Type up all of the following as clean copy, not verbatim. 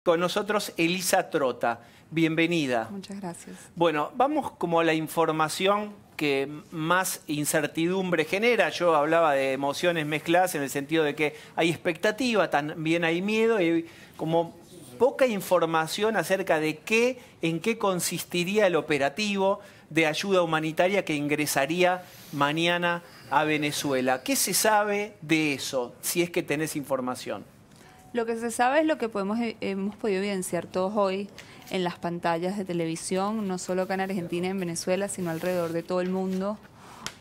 Con nosotros Elisa Trota, bienvenida. Muchas gracias. Bueno, vamos como a la información que más incertidumbre genera. Yo hablaba de emociones mezcladas en el sentido de que hay expectativa, también hay miedo y como poca información acerca de en qué consistiría el operativo de ayuda humanitaria que ingresaría mañana a Venezuela. ¿Qué se sabe de eso, si es que tenés información? Lo que se sabe es lo que hemos podido evidenciar todos hoy en las pantallas de televisión, no solo acá en Argentina y en Venezuela, sino alrededor de todo el mundo.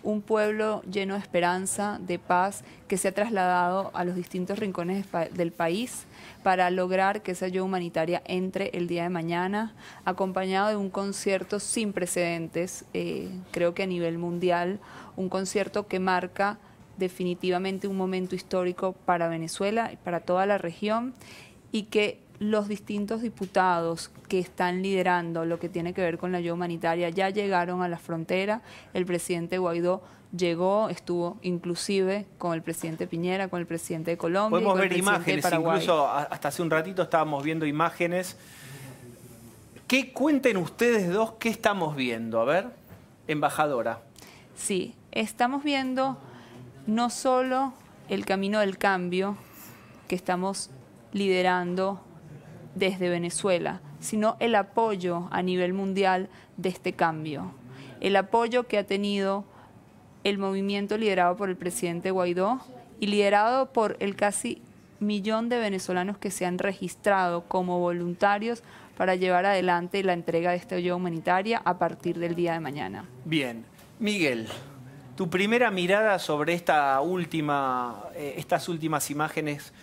Un pueblo lleno de esperanza, de paz, que se ha trasladado a los distintos rincones del país para lograr que esa ayuda humanitaria entre el día de mañana, acompañado de un concierto sin precedentes, creo que a nivel mundial, un concierto que marca definitivamente un momento histórico para Venezuela y para toda la región, y que los distintos diputados que están liderando lo que tiene que ver con la ayuda humanitaria ya llegaron a la frontera. El presidente Guaidó llegó, estuvo inclusive con el presidente Piñera, con el presidente de Colombia. Podemos y con ver el imágenes, de Paraguay. incluso hasta hace un ratito estábamos viendo imágenes. Cuenten ustedes dos qué estamos viendo, a ver, embajadora. Sí, estamos viendo no solo el camino del cambio que estamos liderando desde Venezuela, sino el apoyo a nivel mundial de este cambio. El apoyo que ha tenido el movimiento liderado por el presidente Guaidó y liderado por el casi 1 millón de venezolanos que se han registrado como voluntarios para llevar adelante la entrega de esta ayuda humanitaria a partir del día de mañana. Bien. Miguel, tu primera mirada sobre estas últimas imágenes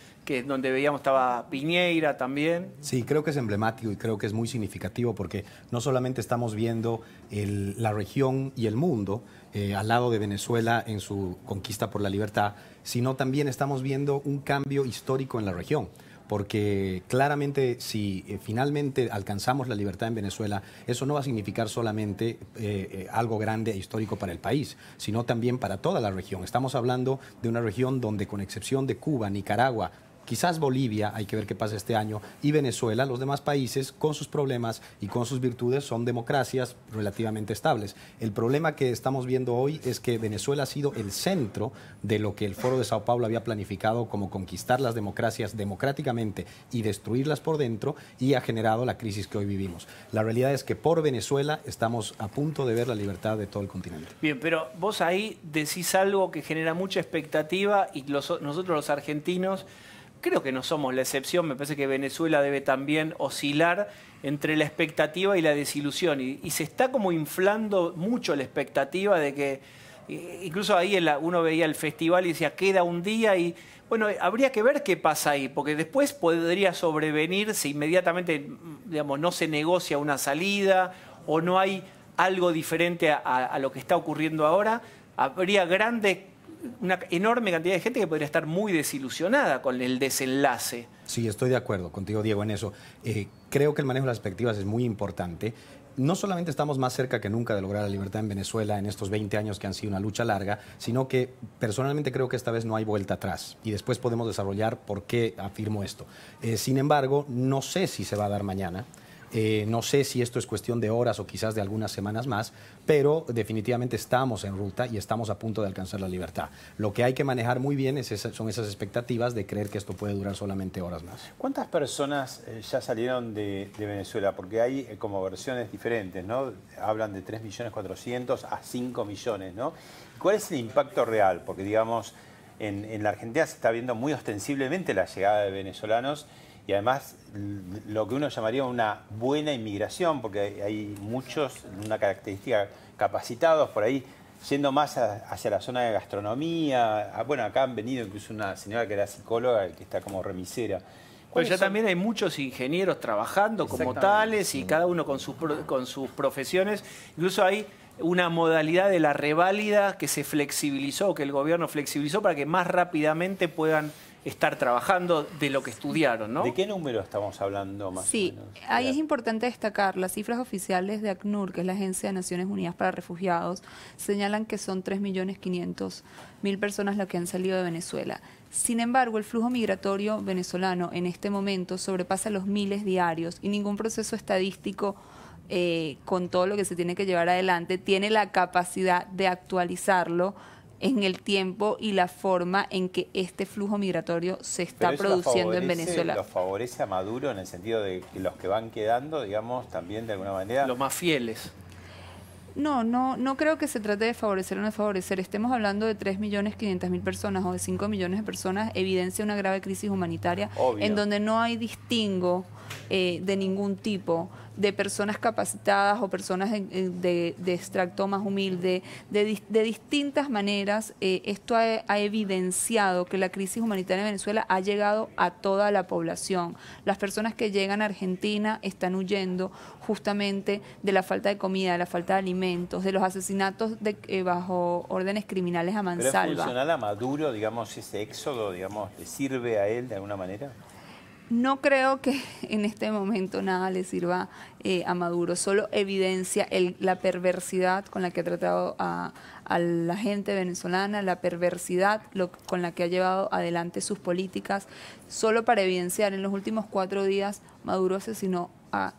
donde veíamos estaba Piñera también. Sí, creo que es emblemático y creo que es muy significativo porque no solamente estamos viendo la región y el mundo al lado de Venezuela en su conquista por la libertad, sino también estamos viendo un cambio histórico en la región. Porque claramente si finalmente alcanzamos la libertad en Venezuela, eso no va a significar solamente algo grande e histórico para el país, sino también para toda la región. Estamos hablando de una región donde, con excepción de Cuba, Nicaragua, quizás Bolivia, hay que ver qué pasa este año, y Venezuela, los demás países, con sus problemas y con sus virtudes, son democracias relativamente estables. El problema que estamos viendo hoy es que Venezuela ha sido el centro de lo que el Foro de Sao Paulo había planificado como conquistar las democracias democráticamente y destruirlas por dentro, y ha generado la crisis que hoy vivimos. La realidad es que por Venezuela estamos a punto de ver la libertad de todo el continente. Bien, pero vos ahí decís algo que genera mucha expectativa y nosotros los argentinos creo que no somos la excepción. Me parece que Venezuela debe también oscilar entre la expectativa y la desilusión. Y se está como inflando mucho la expectativa de que, incluso ahí uno veía el festival y decía, queda un día y, bueno, habría que ver qué pasa ahí, porque después podría sobrevenir si inmediatamente, digamos, no se negocia una salida o no hay algo diferente a lo que está ocurriendo ahora. Habría una enorme cantidad de gente que podría estar muy desilusionada con el desenlace. Sí, estoy de acuerdo contigo, Diego, en eso. Creo que el manejo de las perspectivas es muy importante. No solamente estamos más cerca que nunca de lograr la libertad en Venezuela en estos 20 años que han sido una lucha larga, sino que personalmente creo que esta vez no hay vuelta atrás y después podemos desarrollar por qué afirmo esto. Sin embargo, no sé si se va a dar mañana. No sé si esto es cuestión de horas o quizás de algunas semanas más, pero definitivamente estamos en ruta y estamos a punto de alcanzar la libertad. Lo que hay que manejar muy bien son esas expectativas de creer que esto puede durar solamente horas más. ¿Cuántas personas ya salieron de Venezuela? Porque hay como versiones diferentes, ¿no? Hablan de 3.400.000 a 5 millones, ¿no? ¿Cuál es el impacto real? Porque, digamos, en la Argentina se está viendo muy ostensiblemente la llegada de venezolanos y además lo que uno llamaría una buena inmigración, porque hay muchos, una característica, capacitados por ahí, yendo más hacia la zona de gastronomía. Bueno, acá han venido incluso una señora que era psicóloga, que está como remisera. Pues ya también hay muchos ingenieros trabajando como tales y cada uno con sus profesiones. Incluso hay una modalidad de la reválida que se flexibilizó, que el gobierno flexibilizó para que más rápidamente puedan estar trabajando de lo que estudiaron, ¿no? ¿De qué número estamos hablando más o menos? Sí, ahí es importante destacar, las cifras oficiales de ACNUR, que es la Agencia de Naciones Unidas para Refugiados, señalan que son 3.500.000 personas las que han salido de Venezuela. Sin embargo, el flujo migratorio venezolano en este momento sobrepasa los miles diarios y ningún proceso estadístico con todo lo que se tiene que llevar adelante tiene la capacidad de actualizarlo en el tiempo y la forma en que este flujo migratorio se está produciendo en Venezuela. ¿Lo favorece a Maduro en el sentido de que los que van quedando, digamos, también de alguna manera? Los más fieles. No creo que se trate de favorecer o no de favorecer. Estemos hablando de 3.500.000 personas o de 5 millones de personas, evidencia una grave crisis humanitaria. Obvio. En donde no hay distingo de ningún tipo de personas capacitadas o personas de extracto más humilde, de distintas maneras. Esto ha evidenciado que la crisis humanitaria en Venezuela ha llegado a toda la población. Las personas que llegan a Argentina están huyendo justamente de la falta de comida, de la falta de alimentos, de los asesinatos bajo órdenes criminales a mansalva. ¿Pero es funcional a Maduro, digamos, ese éxodo, digamos, le sirve a él de alguna manera? No creo que en este momento nada le sirva a Maduro, solo evidencia la perversidad con la que ha tratado a la gente venezolana, la perversidad con la que ha llevado adelante sus políticas. Solo para evidenciar, en los últimos 4 días Maduro asesinó a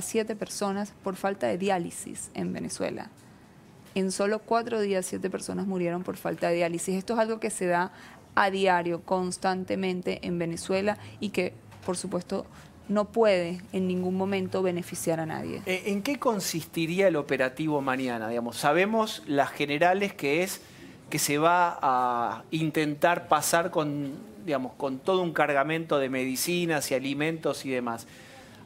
7 personas por falta de diálisis en Venezuela. En solo 4 días 7 personas murieron por falta de diálisis. Esto es algo que se da a diario, constantemente en Venezuela y que, por supuesto, no puede en ningún momento beneficiar a nadie. ¿En qué consistiría el operativo mañana? Digamos, sabemos las generales que se va a intentar pasar con todo un cargamento de medicinas y alimentos y demás.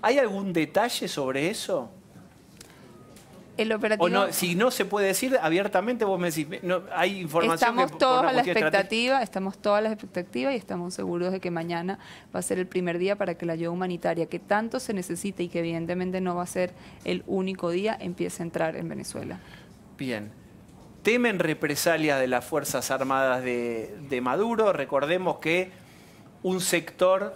¿Hay algún detalle sobre eso? El operativo... O no, si no se puede decir abiertamente, vos me decís, no, hay información estamos todos a la expectativa, y estamos seguros de que mañana va a ser el primer día para que la ayuda humanitaria, que tanto se necesita y que evidentemente no va a ser el único día, empiece a entrar en Venezuela. Bien. ¿Temen represalias de las Fuerzas Armadas de Maduro? Recordemos que un sector,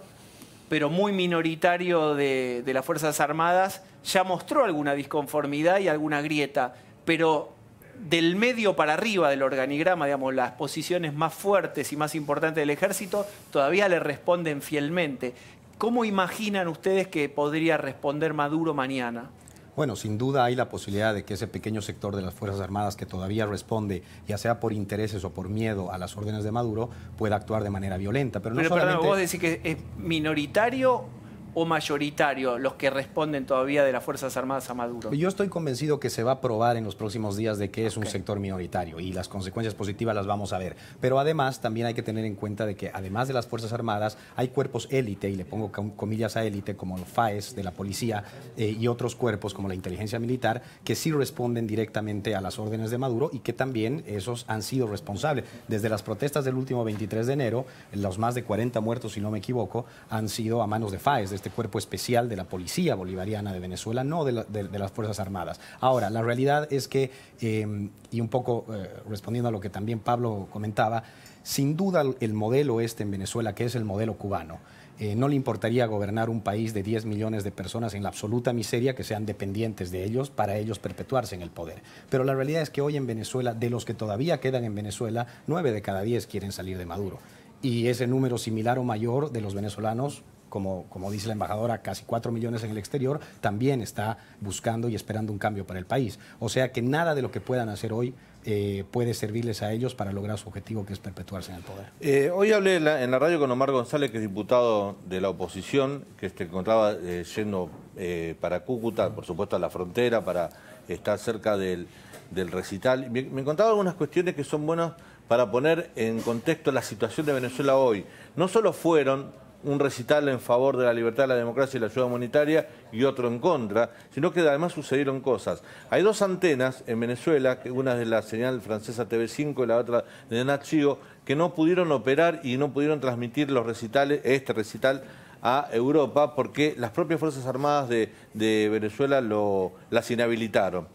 pero muy minoritario de las Fuerzas Armadas, ya mostró alguna disconformidad y alguna grieta, pero del medio para arriba del organigrama, digamos, las posiciones más fuertes y más importantes del ejército, todavía le responden fielmente. ¿Cómo imaginan ustedes que podría responder Maduro mañana? Bueno, sin duda hay la posibilidad de que ese pequeño sector de las Fuerzas Armadas que todavía responde, ya sea por intereses o por miedo a las órdenes de Maduro, pueda actuar de manera violenta. Pero perdón, ¿vos decís que es minoritario o mayoritario los que responden todavía de las Fuerzas Armadas a Maduro? Yo estoy convencido que se va a probar en los próximos días de que es un sector minoritario y las consecuencias positivas las vamos a ver. Pero además también hay que tener en cuenta de que además de las Fuerzas Armadas hay cuerpos élite, y le pongo comillas a élite, como los FAES de la policía y otros cuerpos como la inteligencia militar, que sí responden directamente a las órdenes de Maduro y que también esos han sido responsables. Desde las protestas del último 23 de enero, los más de 40 muertos, si no me equivoco, han sido a manos de FAES, de este cuerpo especial de la Policía Bolivariana de Venezuela, no de las Fuerzas Armadas. Ahora, la realidad es que, y un poco respondiendo a lo que también Pablo comentaba, sin duda el modelo en Venezuela, que es el modelo cubano, no le importaría gobernar un país de 10 millones de personas en la absoluta miseria, que sean dependientes de ellos, para ellos perpetuarse en el poder. Pero la realidad es que hoy en Venezuela, de los que todavía quedan en Venezuela, 9 de cada 10 quieren salir de Maduro. Y ese número similar o mayor de los venezolanos, como dice la embajadora, casi 4 millones en el exterior, también está buscando y esperando un cambio para el país. O sea que nada de lo que puedan hacer hoy puede servirles a ellos para lograr su objetivo, que es perpetuarse en el poder. Hoy hablé en la radio con Omar González, que es diputado de la oposición, que encontraba yendo para Cúcuta, por supuesto a la frontera, para estar cerca del recital. Me contaba algunas cuestiones que son buenas para poner en contexto la situación de Venezuela hoy. No solo fueron un recital en favor de la libertad, la democracia y la ayuda humanitaria y otro en contra, sino que además sucedieron cosas. Hay 2 antenas en Venezuela, que una es de la señal francesa TV5 y la otra de Nat Geo, que no pudieron operar y no pudieron transmitir los recitales, este recital, a Europa, porque las propias Fuerzas Armadas de Venezuela las inhabilitaron.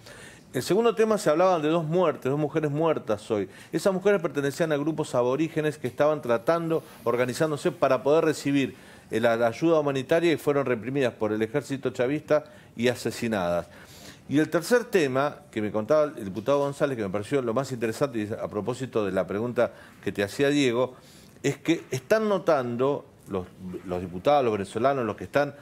El segundo tema, se hablaban de 2 muertes, 2 mujeres muertas hoy. Esas mujeres pertenecían a grupos aborígenes que estaban organizándose para poder recibir la ayuda humanitaria y fueron reprimidas por el ejército chavista y asesinadas. Y el tercer tema, que me contaba el diputado González, que me pareció lo más interesante, y a propósito de la pregunta que te hacía Diego, es que están notando los diputados, los venezolanos, los que están,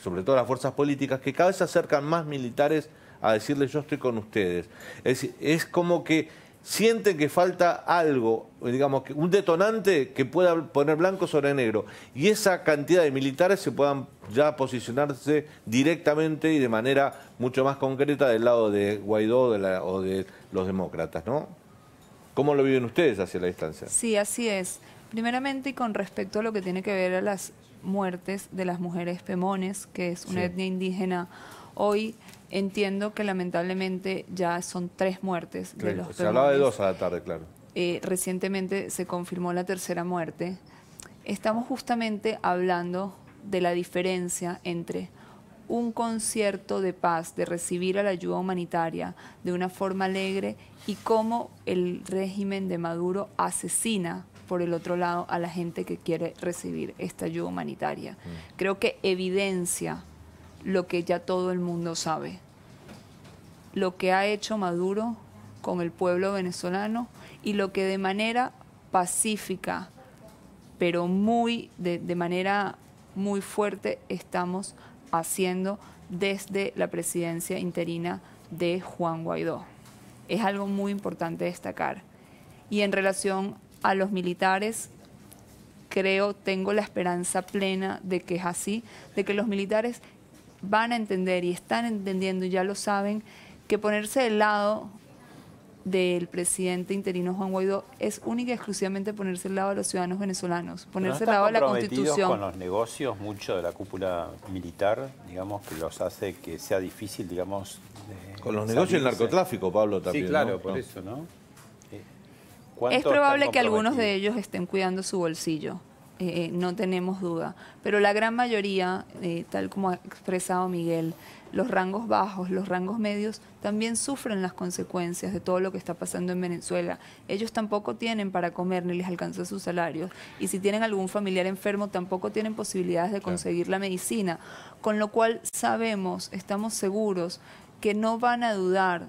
sobre todo las fuerzas políticas, que cada vez se acercan más militares a decirles yo estoy con ustedes. Es decir, es como que sienten que falta algo, digamos, que un detonante que pueda poner blanco sobre negro. Y esa cantidad de militares se puedan ya posicionarse directamente y de manera mucho más concreta del lado de Guaidó o de los demócratas, ¿no? ¿Cómo lo viven ustedes hacia la distancia? Sí, así es. Primeramente, y con respecto a lo que tiene que ver a las muertes de las mujeres pemones, que es una etnia indígena, hoy entiendo que lamentablemente ya son 3 muertes de los pemones. Se hablaba de 2 a la tarde, claro. Recientemente se confirmó la 3ª muerte. Estamos justamente hablando de la diferencia entre un concierto de paz, de recibir a la ayuda humanitaria de una forma alegre, y cómo el régimen de Maduro asesina por el otro lado a la gente que quiere recibir esta ayuda humanitaria. Creo que evidencia lo que ya todo el mundo sabe. Lo que ha hecho Maduro con el pueblo venezolano y lo que de manera pacífica, pero de manera muy fuerte estamos haciendo desde la presidencia interina de Juan Guaidó. Es algo muy importante destacar. Y en relación a los militares, tengo la esperanza plena de que es así, de que los militares van a entender y están entendiendo, y ya lo saben, que ponerse del lado del presidente interino Juan Guaidó es única y exclusivamente ponerse del lado de los ciudadanos venezolanos, ponerse del lado de la Constitución. Con los negocios, mucho de la cúpula militar, digamos, que los hace que sea difícil, digamos... Con los negocios y el narcotráfico, Pablo, también. Sí, claro, ¿no? por eso, ¿no? Es probable que algunos de ellos estén cuidando su bolsillo, no tenemos duda, pero la gran mayoría, tal como ha expresado Miguel, los rangos bajos, los rangos medios, también sufren las consecuencias de todo lo que está pasando en Venezuela. Ellos tampoco tienen para comer, ni les alcanza sus salarios, y si tienen algún familiar enfermo tampoco tienen posibilidades de conseguir la medicina, con lo cual estamos seguros que no van a dudar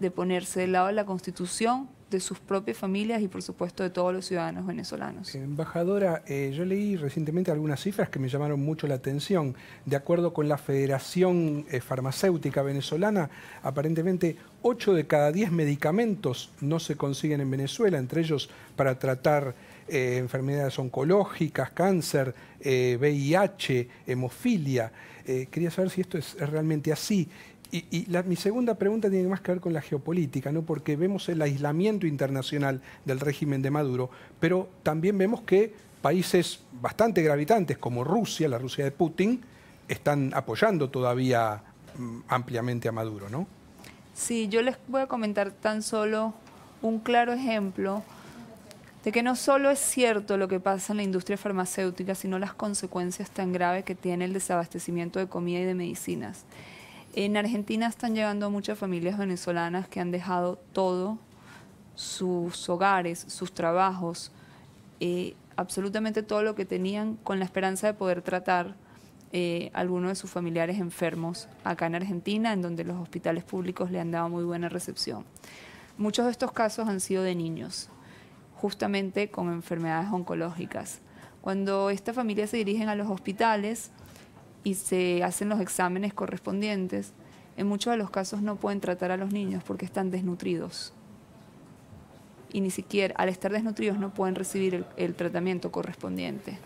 de ponerse del lado de la Constitución, de sus propias familias y por supuesto de todos los ciudadanos venezolanos. Embajadora, yo leí recientemente algunas cifras que me llamaron mucho la atención. De acuerdo con la Federación Farmacéutica Venezolana, aparentemente 8 de cada 10 medicamentos no se consiguen en Venezuela, entre ellos para tratar enfermedades oncológicas, cáncer, VIH, hemofilia. Quería saber si esto es realmente así. Mi segunda pregunta tiene más que ver con la geopolítica, ¿no? Porque vemos el aislamiento internacional del régimen de Maduro, pero también vemos que países bastante gravitantes como Rusia, la Rusia de Putin, están apoyando todavía ampliamente a Maduro, ¿no? Sí, yo les voy a comentar tan solo un claro ejemplo de que no solo es cierto lo que pasa en la industria farmacéutica, sino las consecuencias tan graves que tiene el desabastecimiento de comida y de medicinas. En Argentina están llegando muchas familias venezolanas que han dejado todo, sus hogares, sus trabajos, absolutamente todo lo que tenían, con la esperanza de poder tratar algunos de sus familiares enfermos acá en Argentina, en donde los hospitales públicos le han dado muy buena recepción. Muchos de estos casos han sido de niños, justamente con enfermedades oncológicas. Cuando estas familias se dirigen a los hospitales y se hacen los exámenes correspondientes, en muchos de los casos no pueden tratar a los niños porque están desnutridos. Y ni siquiera, al estar desnutridos, no pueden recibir el tratamiento correspondiente.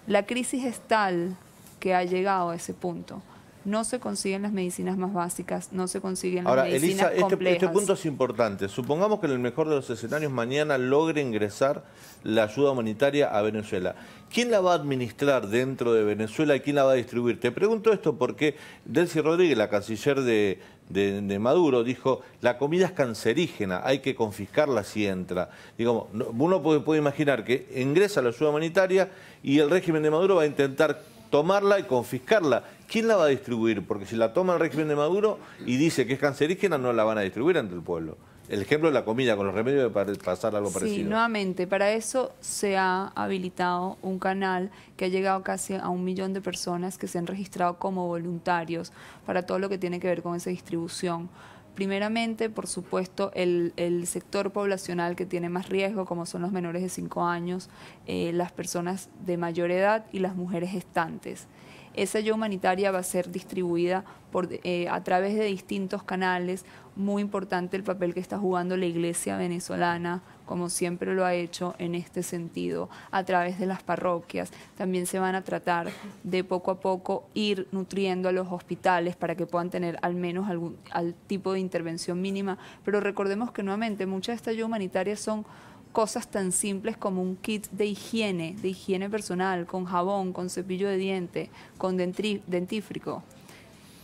La crisis es tal que ha llegado a ese punto. No se consiguen las medicinas más básicas, no se consiguen las medicinas complejas. Este punto es importante. Supongamos que en el mejor de los escenarios mañana logre ingresar la ayuda humanitaria a Venezuela. ¿Quién la va a administrar dentro de Venezuela y quién la va a distribuir? Te pregunto esto porque Delcy Rodríguez, la canciller de Maduro, dijo la comida es cancerígena, hay que confiscarla si entra. Digamos, uno puede imaginar que ingresa la ayuda humanitaria y el régimen de Maduro va a intentar tomarla y confiscarla. ¿Quién la va a distribuir? Porque si la toma el régimen de Maduro y dice que es cancerígena, no la van a distribuir entre el pueblo. El ejemplo de la comida, con los remedios de pasar algo parecido. Sí, nuevamente, para eso se ha habilitado un canal que ha llegado casi a 1 millón de personas que se han registrado como voluntarios para todo lo que tiene que ver con esa distribución. Primeramente, por supuesto, el sector poblacional que tiene más riesgo, como son los menores de 5 años, las personas de mayor edad y las mujeres gestantes. Esa ayuda humanitaria va a ser distribuida a través de distintos canales. Muy importante el papel que está jugando la Iglesia venezolana, como siempre lo ha hecho en este sentido, a través de las parroquias. También se van a tratar de poco a poco ir nutriendo a los hospitales para que puedan tener al menos algún tipo de intervención mínima. Pero recordemos que nuevamente mucha de esta ayuda humanitaria son cosas tan simples como un kit de higiene personal, con jabón, con cepillo de diente, con dentífrico.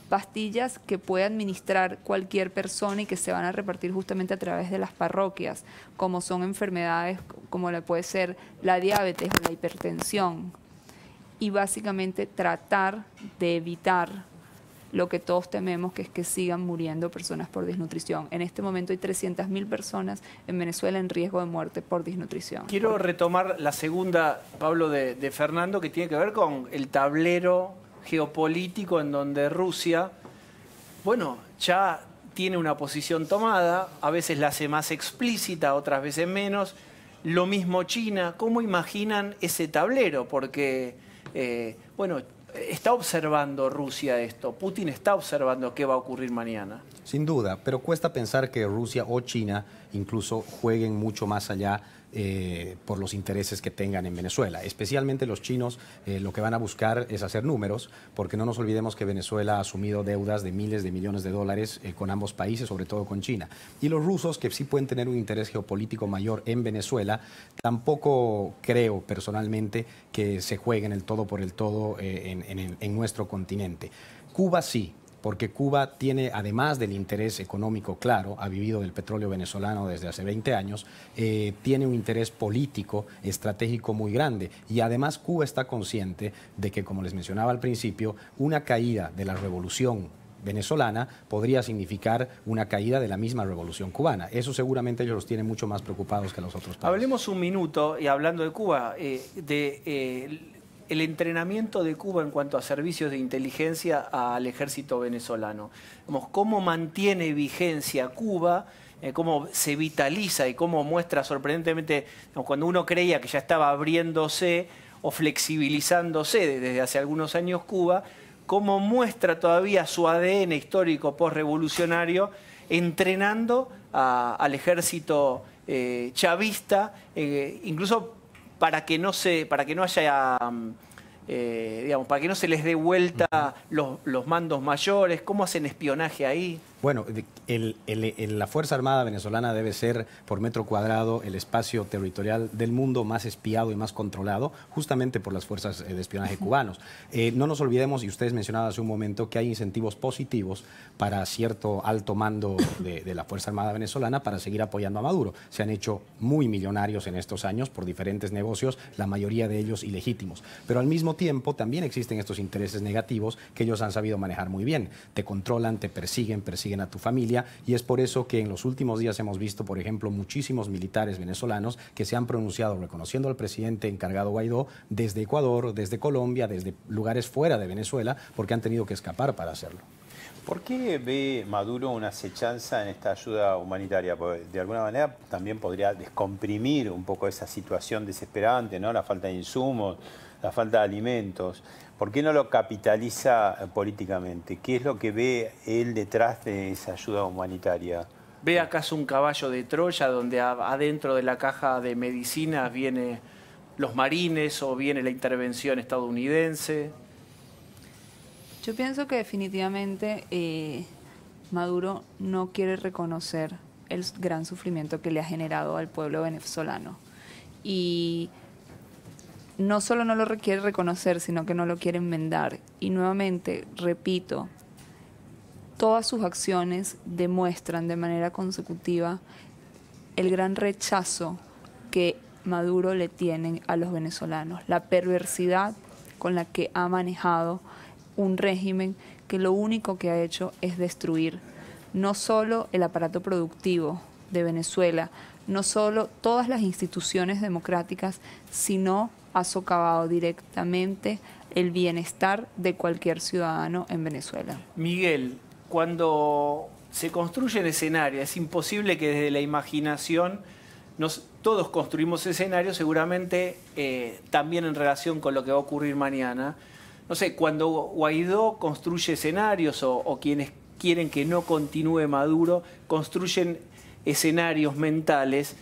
Pastillas que puede administrar cualquier persona y que se van a repartir justamente a través de las parroquias, como son enfermedades como puede ser la diabetes o la hipertensión. Y básicamente tratar de evitar lo que todos tememos, que es que sigan muriendo personas por desnutrición. En este momento hay 300.000 personas en Venezuela en riesgo de muerte por desnutrición. Quiero retomar la segunda, Pablo, de Fernando, que tiene que ver con el tablero geopolítico en donde Rusia, bueno, ya tiene una posición tomada, a veces la hace más explícita, otras veces menos. Lo mismo China. ¿Cómo imaginan ese tablero? Porque, bueno, ¿está observando Rusia esto? ¿Putin está observando qué va a ocurrir mañana? Sin duda, pero cuesta pensar que Rusia o China incluso jueguen mucho más allá por los intereses que tengan en Venezuela. Especialmente los chinos lo que van a buscar es hacer números, porque no nos olvidemos que Venezuela ha asumido deudas de miles de millones de dólares con ambos países, sobre todo con China. Y los rusos, que sí pueden tener un interés geopolítico mayor en Venezuela, tampoco creo personalmente que se jueguen el todo por el todo en nuestro continente. Cuba sí, porque Cuba tiene, además del interés económico claro, ha vivido del petróleo venezolano desde hace 20 años, tiene un interés político, estratégico muy grande. Y además Cuba está consciente de que, como les mencionaba al principio, una caída de la revolución venezolana podría significar una caída de la misma revolución cubana. Eso seguramente ellos los tienen mucho más preocupados que los otros países. Hablemos un minuto, y hablando de Cuba, el entrenamiento de Cuba en cuanto a servicios de inteligencia al ejército venezolano. ¿Cómo mantiene vigencia Cuba? ¿Cómo se vitaliza y cómo muestra sorprendentemente, cuando uno creía que ya estaba abriéndose o flexibilizándose desde hace algunos años Cuba, cómo muestra todavía su ADN histórico postrevolucionario entrenando al ejército chavista, incluso para que no haya, para que no se les dé vuelta los mandos mayores? ¿Cómo hacen espionaje ahí? Bueno, la Fuerza Armada venezolana debe ser, por metro cuadrado, el espacio territorial del mundo más espiado y más controlado, justamente por las fuerzas de espionaje cubanos. No nos olvidemos, y ustedes mencionaban hace un momento, que hay incentivos positivos para cierto alto mando de la Fuerza Armada venezolana para seguir apoyando a Maduro. Se han hecho muy millonarios en estos años por diferentes negocios, la mayoría de ellos ilegítimos. Pero al mismo tiempo también existen estos intereses negativos que ellos han sabido manejar muy bien. Te controlan, te persiguen a tu familia, y es por eso que en los últimos días hemos visto, por ejemplo, muchísimos militares venezolanos que se han pronunciado reconociendo al presidente encargado Guaidó desde Ecuador, desde Colombia, desde lugares fuera de Venezuela, porque han tenido que escapar para hacerlo. ¿Por qué ve Maduro una acechanza en esta ayuda humanitaria? Porque de alguna manera también podría descomprimir un poco esa situación desesperante, ¿no? La falta de insumos, la falta de alimentos. ¿Por qué no lo capitaliza políticamente? ¿Qué es lo que ve él detrás de esa ayuda humanitaria? ¿Ve acaso un caballo de Troya donde adentro de la caja de medicinas vienen los marines o viene la intervención estadounidense? Yo pienso que definitivamente Maduro no quiere reconocer el gran sufrimiento que le ha generado al pueblo venezolano. Y no solo no lo quiere reconocer, sino que no lo quiere enmendar. Y nuevamente, repito, todas sus acciones demuestran de manera consecutiva el gran rechazo que Maduro le tiene a los venezolanos, la perversidad con la que ha manejado un régimen que lo único que ha hecho es destruir no solo el aparato productivo de Venezuela, no solo todas las instituciones democráticas, sino ha socavado directamente el bienestar de cualquier ciudadano en Venezuela. Miguel, cuando se construyen escenarios, es imposible que desde la imaginación todos construimos escenarios, seguramente también en relación con lo que va a ocurrir mañana. No sé, cuando Guaidó construye escenarios o quienes quieren que no continúe Maduro, construyen escenarios mentales,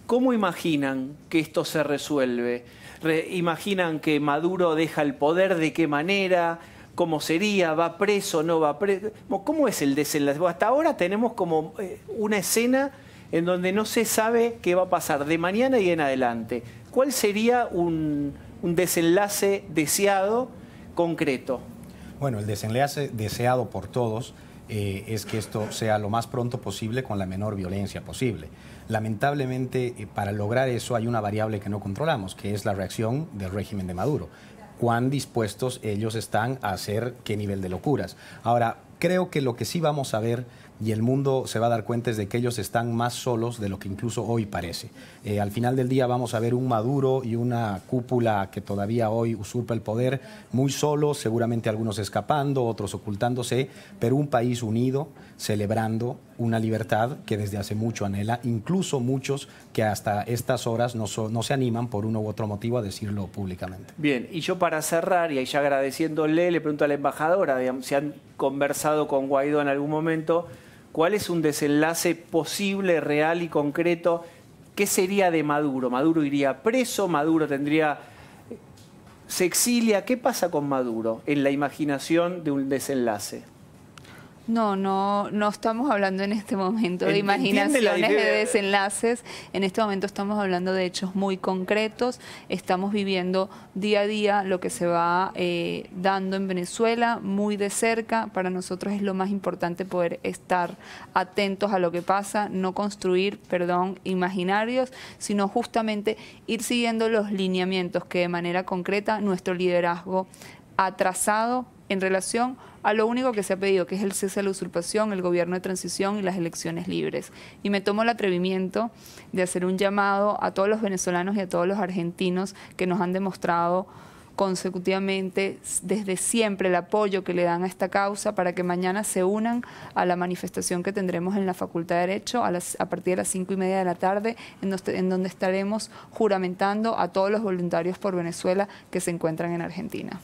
¿cómo imaginan que esto se resuelve? ¿Imaginan que Maduro deja el poder? ¿De qué manera? ¿Cómo sería? ¿Va preso? ¿No va preso? ¿Cómo es el desenlace? Hasta ahora tenemos como una escena en donde no se sabe qué va a pasar de mañana y en adelante. ¿Cuál sería un desenlace deseado, concreto? Bueno, el desenlace deseado por todos es que esto sea lo más pronto posible con la menor violencia posible. Lamentablemente, para lograr eso hay una variable que no controlamos, que es la reacción del régimen de Maduro. Cuán dispuestos ellos están a hacer qué nivel de locuras. Ahora, creo que lo que sí vamos a ver y el mundo se va a dar cuenta es de que ellos están más solos de lo que incluso hoy parece. Al final del día vamos a ver un Maduro y una cúpula que todavía hoy usurpa el poder, muy solos, seguramente algunos escapando, otros ocultándose, pero un país unido, celebrando una libertad que desde hace mucho anhela, incluso muchos que hasta estas horas no se animan por uno u otro motivo a decirlo públicamente. Bien, y yo para cerrar, y ahí ya agradeciéndole, le pregunto a la embajadora, digamos, si han conversado con Guaidó en algún momento, ¿cuál es un desenlace posible, real y concreto? ¿Qué sería de Maduro? ¿Maduro iría preso? ¿Maduro se exilia? ¿Qué pasa con Maduro en la imaginación de un desenlace? No estamos hablando en este momento de imaginaciones, de desenlaces. En este momento estamos hablando de hechos muy concretos. Estamos viviendo día a día lo que se va dando en Venezuela muy de cerca. Para nosotros es lo más importante poder estar atentos a lo que pasa, no construir, imaginarios, sino justamente ir siguiendo los lineamientos que de manera concreta nuestro liderazgo ha trazado en relación a lo único que se ha pedido, que es el cese de la usurpación, el gobierno de transición y las elecciones libres. Y me tomo el atrevimiento de hacer un llamado a todos los venezolanos y a todos los argentinos que nos han demostrado consecutivamente desde siempre el apoyo que le dan a esta causa para que mañana se unan a la manifestación que tendremos en la Facultad de Derecho a partir de las 5:30 de la tarde, en donde estaremos juramentando a todos los voluntarios por Venezuela que se encuentran en Argentina.